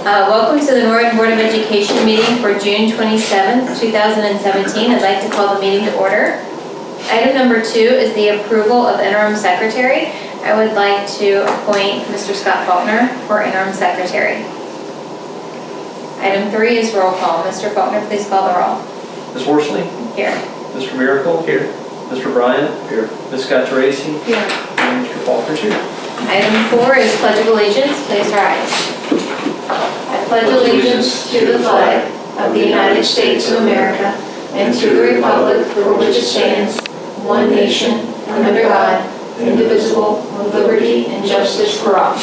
Welcome to the Norwood Board of Education meeting for June 27th, 2017. I'd like to call the meeting to order. Item number 2 is the approval of interim secretary. I would like to appoint Mr. Scott Faulkner for interim secretary. Item 3 is roll call. Mr. Faulkner, please call the roll. Ms. Horsley? Here. Mr. Miracle? Here. Mr. Bryant? Here. Ms. Scott-Geraci? Here. And Mr. Faulkner's here. Item 4 is pledge of allegiance. Please rise. I pledge allegiance to the flag of the United States of America and to the republic for which it stands, one nation, under God, indivisible, with liberty and justice for all.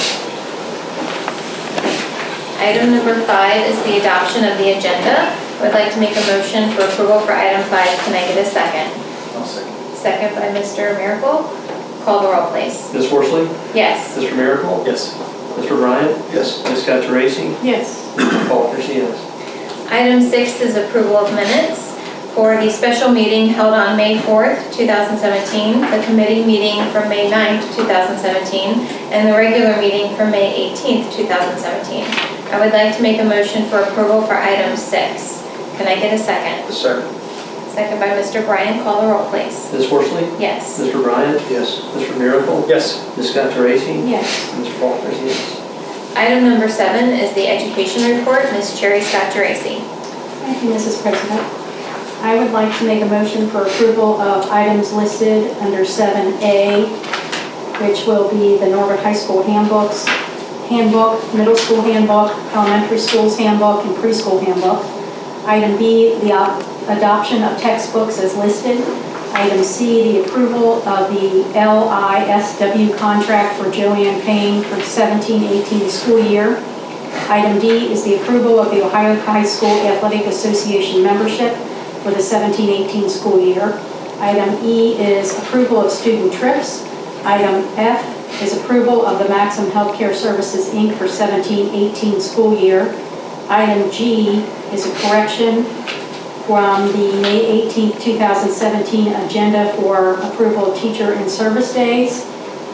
Item number 5 is the adoption of the agenda. I would like to make a motion for approval for item 5. Can I get a second? I'll second. Second by Mr. Miracle. Call the roll, please. Ms. Horsley? Yes. Mr. Miracle? Yes. Mr. Bryant? Yes. Ms. Scott-Geraci? Yes. Mr. Faulkner's yes. Item 6 is approval of minutes for the special meeting held on May 4th, 2017, the committee meeting from May 9th, 2017, and the regular meeting from May 18th, 2017. I would like to make a motion for approval for item 6. Can I get a second? Second. Second by Mr. Bryant. Call the roll, please. Ms. Horsley? Yes. Mr. Bryant? Yes. Mr. Miracle? Yes. Ms. Scott-Geraci? Yes. And Mr. Faulkner's yes. Item number 7 is the education report. Ms. Cherry Scott-Geraci. Thank you, Mrs. President. I would like to make a motion for approval of items listed under 7A, which will be the Norwood High School handbook, middle school handbook, elementary schools handbook, and preschool handbook. Item B, the adoption of textbooks as listed. Item C, the approval of the LISW contract for Joanne Payne for 17-18 school year. Item D is the approval of the Ohio High School Athletic Association membership for the 17-18 school year. Item E is approval of student trips. Item F is approval of the Maximum Healthcare Services, Inc. for 17-18 school year. Item G is a correction from the May 18th, 2017 agenda for approval of teacher and service days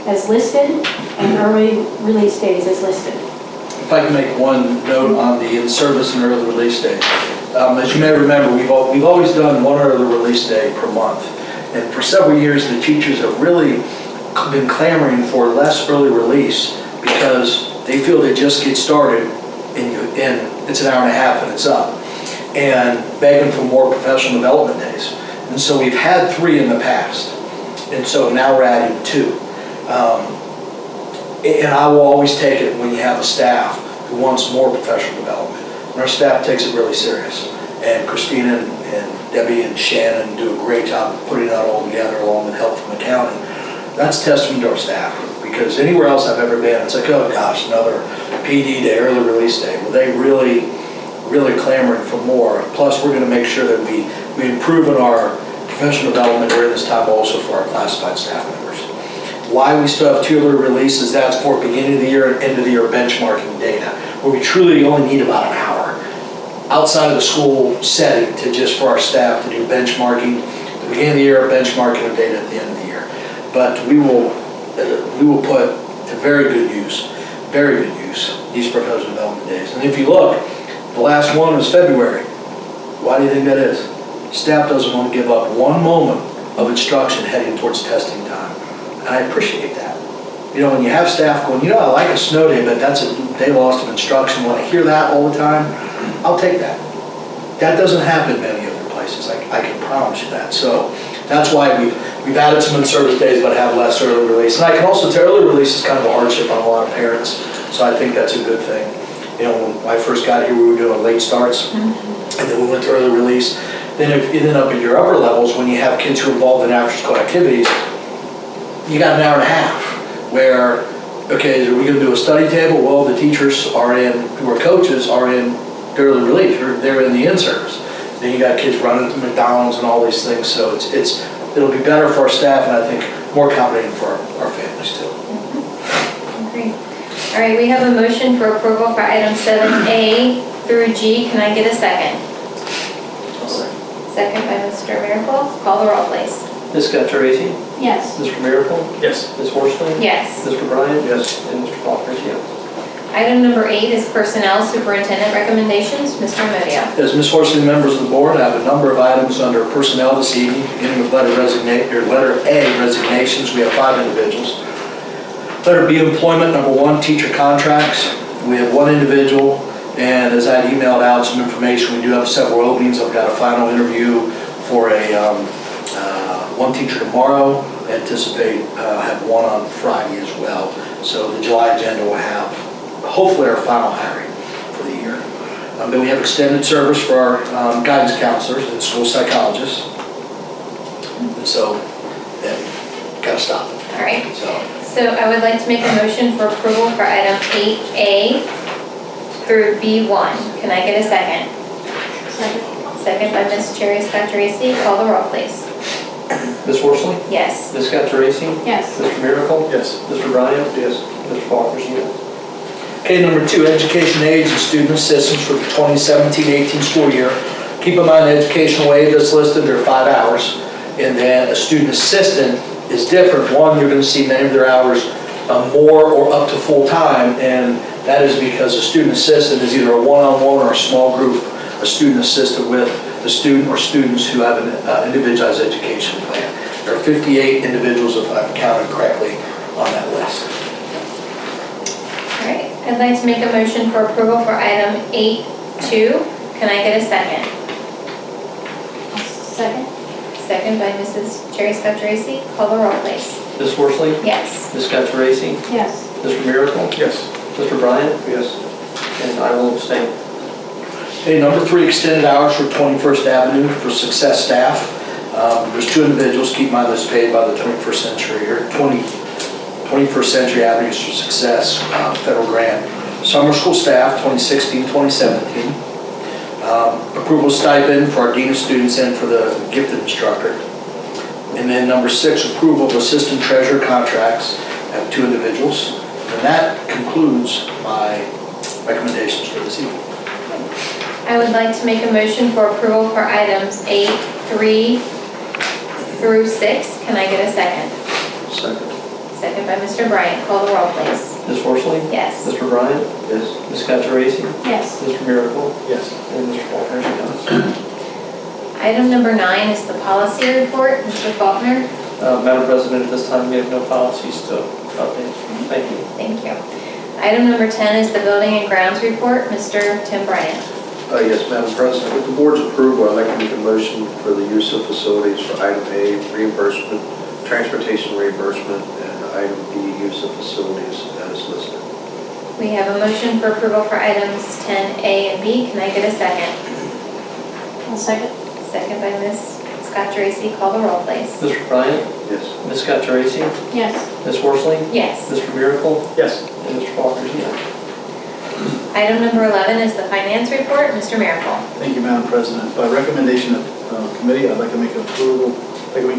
as listed and early release days as listed. If I can make one note on the in-service and early release day. As you may remember, we've always done one early release day per month. And for several years, the teachers have really been clamoring for less early release because they feel they just get started and it's an hour and a half and it's up. And begging for more professional development days. And so we've had 3 in the past. And so now we're adding 2. And I will always take it when you have a staff who wants more professional development. And our staff takes it really serious. And Christina and Debbie and Shannon do a great job of putting that all together along with help from accounting. That's testament to our staff. Because anywhere else I've ever been, it's like, oh gosh, another PD day, early release day. Well, they really clamoring for more. Plus, we're going to make sure that we improve in our professional development during this time also for our classified staff members. Why we still have 2 early releases, that's for beginning of the year and end of the year benchmarking data, where we truly only need about an hour outside of the school setting to just for our staff to do benchmarking at the beginning of the year, benchmarking of data at the end of the year. But we will put to very good use these professional development days. And if you look, the last one was February. Why do you think that is? Staff doesn't want to give up one moment of instruction heading towards testing time. And I appreciate that. You know, when you have staff going, I like a snow day, but that's a day lost of instruction. When I hear that all the time, I'll take that. That doesn't happen many other places. I can promise you that. So that's why we've added some in-service days, but have less early release. And I can also tell early release is kind of a hardship on a lot of parents. So I think that's a good thing. You know, when I first got here, we were doing late starts, and then we went to early release. Then if you end up in your upper levels, when you have kids who are involved in after-school activities, you got an hour and a half where, okay, are we going to do a study table? Well, the teachers are in, who are coaches, are in early release. They're in the in-service. Then you got kids running to McDonald's and all these things. So it'll be better for our staff, and I think more accommodating for our families too. Great. All right, we have a motion for approval for items 7A through G. Can I get a second? Second by Mr. Miracle. Call the roll, please. Ms. Scott-Geraci? Yes. Mr. Miracle? Yes. Ms. Horsley? Yes. Mr. Bryant? Yes. And Mr. Faulkner's yes. Item number 8 is personnel superintendent recommendations. Mr. Amodio. As Ms. Horsley and members of the board, I have a number of items under personnel this evening, beginning with letter A, resignations. We have 5 individuals. Letter B, employment. Number 1, teacher contracts. We have 1 individual, and as I had emailed out some information, we do have several openings. I've got a final interview for one teacher tomorrow. I anticipate have 1 on Friday as well. So the July agenda will have hopefully our final hiring for the year. Then we have extended service for our guidance counselors and school psychologists. And so, gotta stop. All right. So, So I would like to make a motion for approval for item 8A through B1. Can I get a second? Second. Second by Ms. Cherry Scott Tracy. Call the roll, please. Ms. Horsley? Yes. Ms. Scott Tracy? Yes. Mr. Miracle? yes. Mr. Bryant? Yes. Mr. Walters? Yes. Okay, number 2, education aides and student assistants for the 2017-18 school year. Keep in mind the educational aid that's listed, they're 5 hours. And then a student assistant is different. One, you're going to see many of their hours more or up to full time, and that is because a student assistant is either a one-on-one or a small group, a student assistant with the student or students who have an individualized education plan. There are 58 individuals, if I've counted correctly, on that list. All right. I'd like to make a motion for approval for item 8.2. Can I get a second? Second. Second by Mrs. Cherry Scott Tracy. Call the roll, please. Ms. Horsley? Yes. Ms. Scott Tracy? Yes. Mr. Miracle? Yes. Mr. Bryant? Yes. And I will abstain. Okay, number 3, extended hours for 21st Avenue for Success staff. There's 2 individuals, keep in mind that's paid by the 21st Century, or 21st Century Avenues for Success federal grant. Summer school staff, 2016-2017. Approval stipend for our dean of students and for the gifted instructor. And then number 6, approval of assistant treasurer contracts. I have 2 individuals. And that concludes my recommendations for this evening. I would like to make a motion for approval for items 8.3 through 6. Can I get a second? Second. Second by Mr. Bryant. Call the roll, please. Ms. Horsley? Yes. Mr. Bryant? Yes. Ms. Scott Tracy? Yes. Mr. Miracle? Yes. And Mr. Walters? Yes. Item number 9 is the policy report. Mr. Faulkner. Madam President, at this time, we have no policies to update. Thank you. Thank you. Item number 10 is the building and grounds report. Mr. Tim Bryant. Yes, Madam President, with the board's approval, I'd like to make a motion for the use of facilities for item A, reimbursement, transportation reimbursement, and item B, use of facilities as listed. We have a motion for approval for items 10A and B. Can I get a second? I'll second. Second by Ms. Scott Tracy. Call the roll, please. Mr. Bryant? Yes. Ms. Scott Tracy? Yes. Ms. Horsley? Yes. Mr. Miracle? Yes. And Mr. Walters? Yes. Item number 11 is the finance report. Mr. Miracle. Thank you, Madam President. By recommendation of committee, I'd like to make a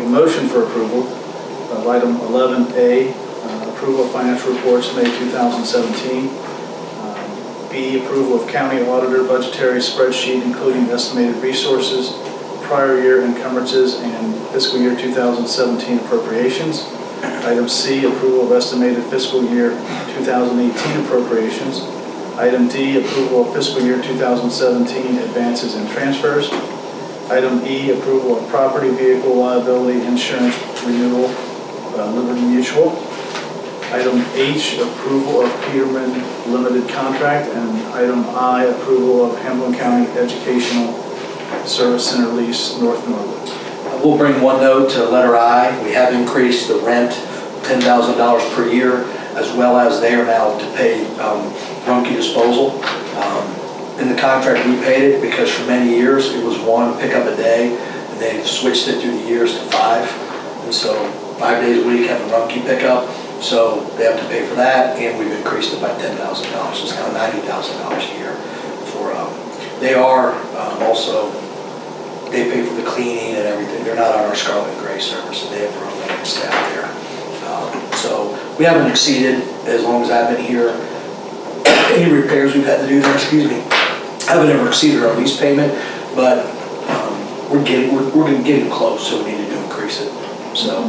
motion for approval of item 11A, approval of financial reports May 2017. B, approval of county auditor budgetary spreadsheet including estimated resources, prior year encumbrances, and fiscal year 2017 appropriations. Item C, approval of estimated fiscal year 2018 appropriations. Item D, approval of fiscal year 2017 advances and transfers. Item E, approval of property vehicle liability insurance renewal, Liberty Mutual. Item H, approval of Peterman Limited Contract. And item I, approval of Hamilton County Educational Service Center lease, North Norwood. We'll bring one note to letter I. We have increased the rent $10,000 per year, as well as they are now to pay Rumpke Disposal. In the contract, we paid it because for many years it was 1 pickup a day, and they've switched it through the years to 5. And so 5 days a week have a Rumpke pickup, so they have to pay for that, and we've increased it by $10,000. It's now $90,000 a year. They are also, they pay for the cleaning and everything. They're not on our Scarlet and Gray service, so they have their own maintenance staff there. So we haven't exceeded, as long as I've been here, any repairs we've had to do there, haven't ever exceeded our lease payment, but we're getting close, so we need to increase it. So,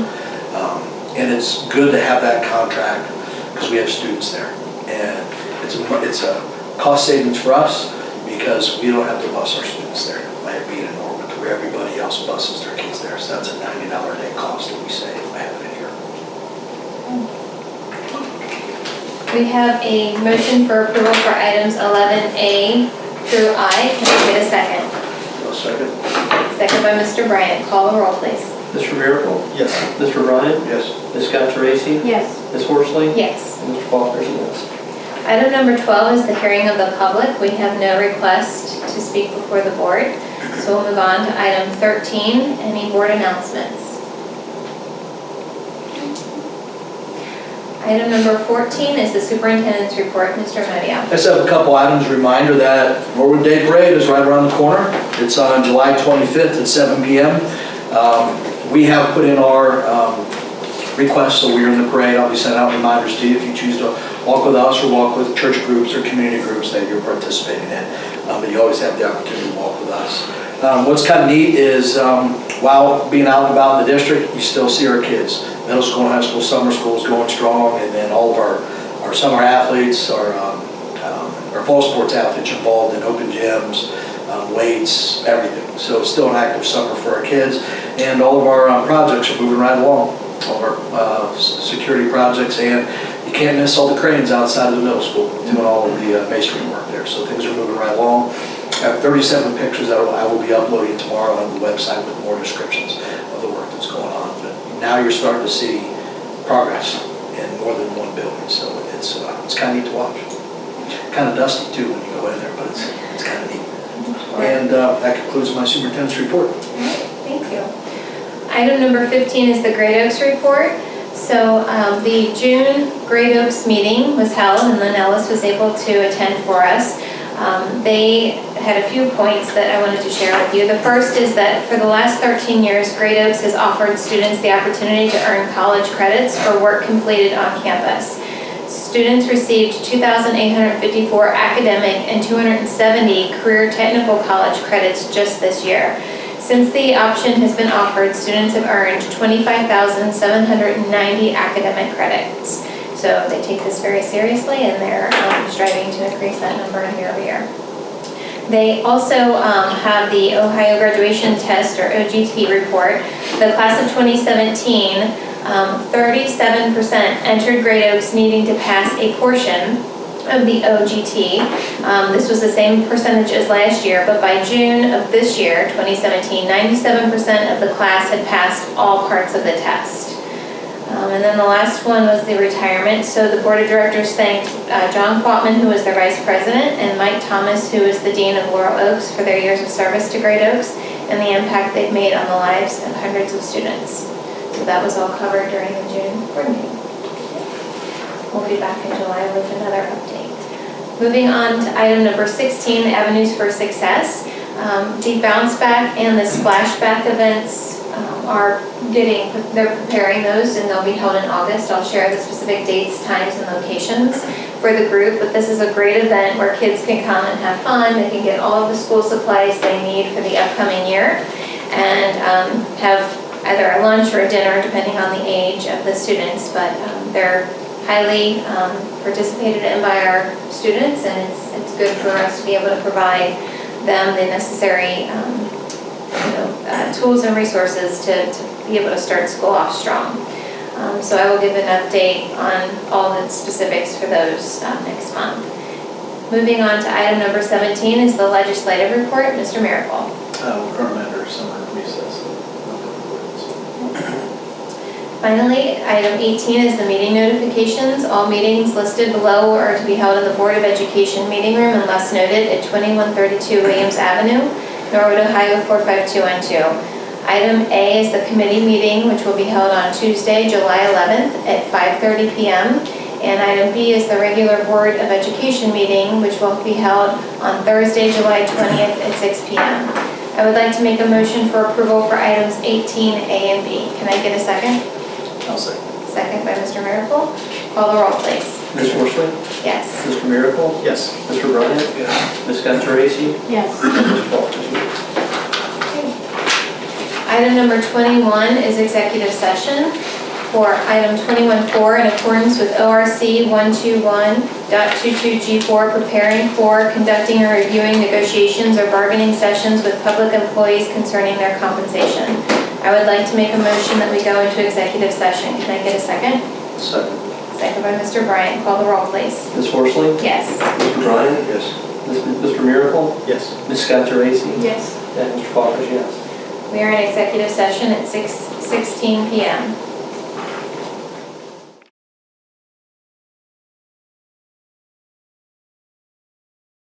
and it's good to have that contract because we have students there. And It's a cost savings for us because we don't have to bus our students there, by it being in Norwood, where everybody else buses their kids there. So that's a $90 a day cost that we save by having it here. We have a motion for approval for items 11A through I. Can I get a second? I'll second. Second by Mr. Bryant. Call the roll, please. Mr. Miracle? Yes. Mr. Ryan? Yes. Ms. Counterace? Yes. Ms. Horsley? Yes. And Mr. Faulkner is a yes. Item number 12 is the hearing of the public. We have no request to speak before the board. So we'll move on to item 13, any board announcements. Item number 14 is the superintendent's report. Mr. Modio. I just have a couple items. Reminder that Norwood Day Parade is right around the corner. It's on July 25th at 7 p.m. We have put in our requests, so we're in the parade. I'll be sending out reminders to you if you choose to walk with us or walk with church groups or community groups that you're participating in. But you always have the opportunity to walk with us. What's kind of neat is while being out and about in the district, you still see our kids. Middle school and high school, summer school is going strong, and then all of our summer athletes, our fall sports athletes are involved in open gyms, weights, everything. So it's still an active summer for our kids, and all of our projects are moving right along. All of our security projects, and you can't miss all the cranes outside of the middle school doing all of the masonry work there. So things are moving right along. I have 37 pictures that I will be uploading tomorrow on the website with more descriptions of the work that's going on. But now you're starting to see progress in more than one building, so it's kind of neat to watch. Kind of dusty too when you go in there, but it's kind of neat. And that concludes my superintendent's report. All right, thank you. Item number 15 is the Great Oaks report. So the June Great Oaks meeting was held, and Lynn Ellis was able to attend for us. They had a few points that I wanted to share with you. The first is that for the last 13 years, Great Oaks has offered students the opportunity to earn college credits for work completed on campus. Students received 2,854 academic and 270 career technical college credits just this year. Since the option has been offered, students have earned 25,790 academic credits. So they take this very seriously, and they're striving to increase that number year over year. They also have the Ohio Graduation Test, or OGT, report. The class of 2017, 37% entered Great Oaks needing to pass a portion of the OGT. This was the same percentage as last year, but by June of this year, 2017, 97% of the class had passed all parts of the test. And then the last one was the retirement. So the board of directors thanked John Quatman, who was their vice president, and Mike Thomas, who is the dean of Laurel Oaks, for their years of service to Great Oaks and the impact they've made on the lives of hundreds of students. So that was all covered during the June board meeting. We'll be back in July with another update. Moving on to item number 16, Avenues for Success. The Bounce Back and the Splashback events they're preparing those, and they'll be held in August. I'll share the specific dates, times, and locations for the group, but this is a great event where kids can come and have fun. They can get all of the school supplies they need for the upcoming year, and have either a lunch or a dinner, depending on the age of the students, but they're highly participated in by our students, and it's good for us to be able to provide them the necessary tools and resources to be able to start school off strong. So I will give an update on all the specifics for those next month. Moving on to item number 17 is the legislative report. Mr. Miracle. We're currently under summer recess, so Finally, item 18 is the meeting notifications. All meetings listed below are to be held in the Board of Education meeting room unless noted at 2132 Williams Avenue, Norwood, Ohio 45212. Item A is the committee meeting, which will be held on Tuesday, July 11th at 5:30 p.m. And item B is the regular Board of Education meeting, which will be held on Thursday, July 20th at 6 p.m. I would like to make a motion for approval for items 18A and B. Can I get a second? I'll second. Second by Mr. Miracle. Call the roll, please. Ms. Horsley? Yes. Mr. Miracle? Yes. Mr. Bryant? Yes. Ms. Counterace? Yes. And Mr. Faulkner is a yes. Item number 21 is executive session for item 21.4, in accordance with ORC 121.22G4, preparing for, conducting, or reviewing negotiations or bargaining sessions with public employees concerning their compensation. I would like to make a motion that we go into executive session. Can I get a second? Second. Second by Mr. Bryant. Call the roll, please. Ms. Horsley? Yes. Mr. Bryant? Yes. Mr. Miracle? Yes. Ms. Scott Geraci? Yes. And Mr. Fox, yes. We are in executive session at 6:16 PM.